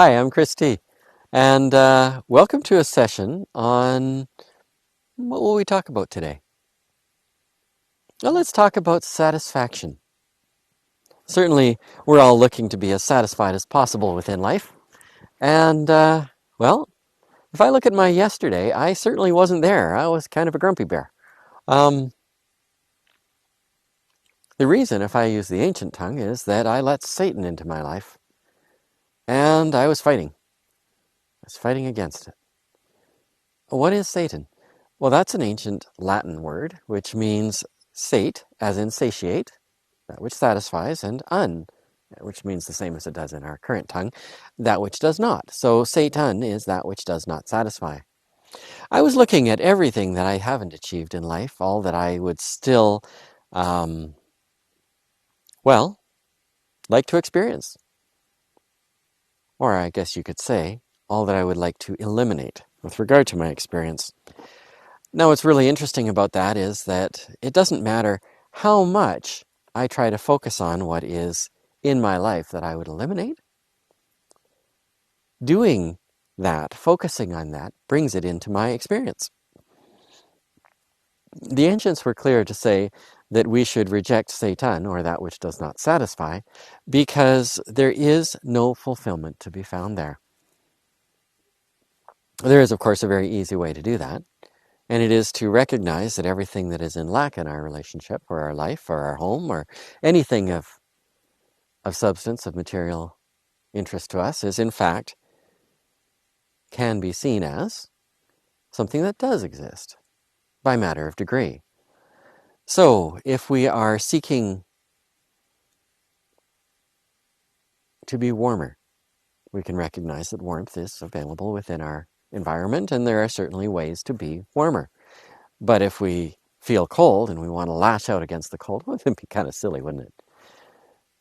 Hi, I'm Christy, and welcome to a session on what will we talk about today? Well, let's talk about satisfaction. Certainly, we're all looking to be as satisfied as possible within life, and well, if I look at my yesterday, I certainly wasn't there. I was kind of a grumpy bear. Um, the reason, if I use the ancient tongue, is that I let Satan into my life, and I was fighting. I was fighting against it. What is Satan? Well, that's an ancient Latin word, which means sate, as in satiate, that which satisfies, and which means the same as it does in our current tongue, that which does not. So Satan is that which does not satisfy. I was looking at everything that I haven't achieved in life, all that I would still, um, well, like to experience. Or I guess you could say, all that I would like to eliminate with regard to my experience. Now, what's really interesting about that is that it doesn't matter how much I try to focus on what is in my life that I would eliminate. Doing that, focusing on that, brings it into my experience. The ancients were clear to say that we should reject Satan, or that which does not satisfy, because there is no fulfillment to be found there. There is, of course, a very easy way to do that. And it is to recognize that everything that is in lack in our relationship or our life or our home or anything of substance, of material interest to us is in fact can be seen as something that does exist by matter of degree. So if we are seeking to be warmer, we can recognize that warmth is available within our environment, and there are certainly ways to be warmer. But if we feel cold and we want to lash out against the cold, well, it'd be kind of silly, wouldn't it?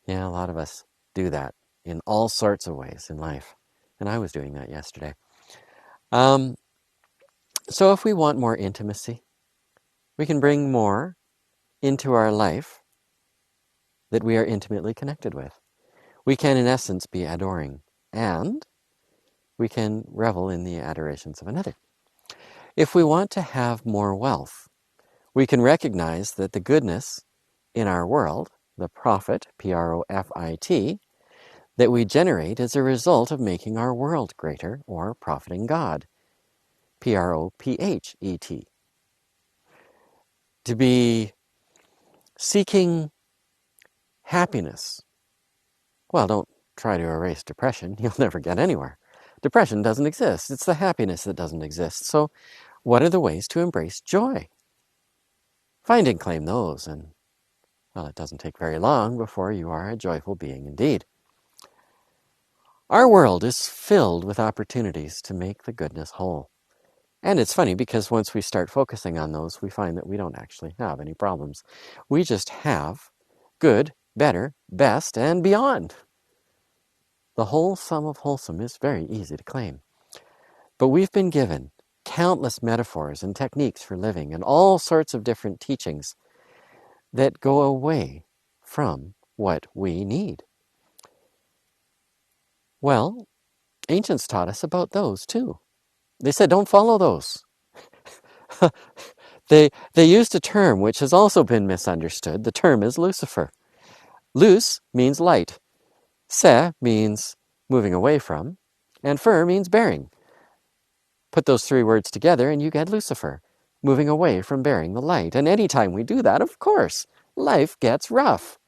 Yeah, a lot of us do that in all sorts of ways in life. And I was doing that yesterday. Um, so if we want more intimacy, we can bring more into our life that we are intimately connected with. We can, in essence, be adoring, and we can revel in the adorations of another. If we want to have more wealth, we can recognize that the goodness in our world, the profit, P-R-O-F-I-T, that we generate as a result of making our world greater, or profiting God, P-R-O-P-H-E-T. To be seeking happiness. Well, don't try to erase depression. You'll never get anywhere. Depression doesn't exist. It's the happiness that doesn't exist. So what are the ways to embrace joy? Find and claim those, and, well, it doesn't take very long before you are a joyful being indeed. Our world is filled with opportunities to make the goodness whole. And it's funny because once we start focusing on those, we find that we don't actually have any problems. We just have good, better, best, and beyond. The whole sum of wholesome is very easy to claim. But we've been given countless metaphors and techniques for living and all sorts of different teachings that go away from what we need. Well, ancients taught us about those too. They said, don't follow those. They used a term which has also been misunderstood. The term is Lucifer. Lus means light. Se means moving away from. And fer means bearing. Put those three words together and you get Lucifer, moving away from bearing the light. And anytime we do that, of course, life gets rough.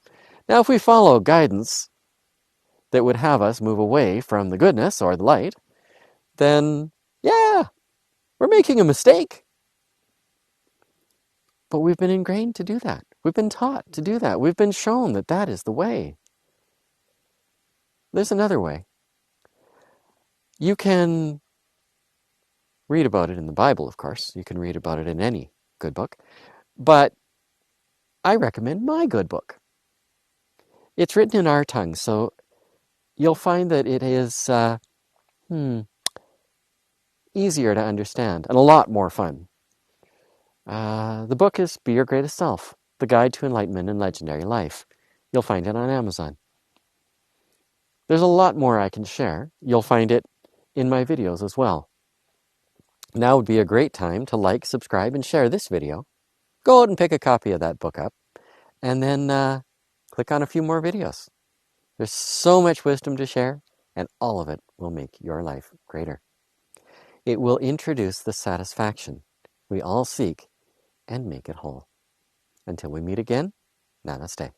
Now, if we follow guidance that would have us move away from the goodness or the light, then, yeah, we're making a mistake. But we've been ingrained to do that. We've been taught to do that. We've been shown that that is the way. There's another way. You can read about it in the Bible, of course. You can read about it in any good book. But I recommend my good book. It's written in our tongue, so you'll find that it is easier to understand and a lot more fun. The book is Be Your Greatest Self, The Guide to Enlightenment and Legendary Life. You'll find it on Amazon. There's a lot more I can share. You'll find it in my videos as well. Now would be a great time to like, subscribe, and share this video. Go out and pick a copy of that book up, and then click on a few more videos. There's so much wisdom to share, and all of it will make your life greater. It will introduce the satisfaction we all seek and make it whole. Until we meet again, namaste.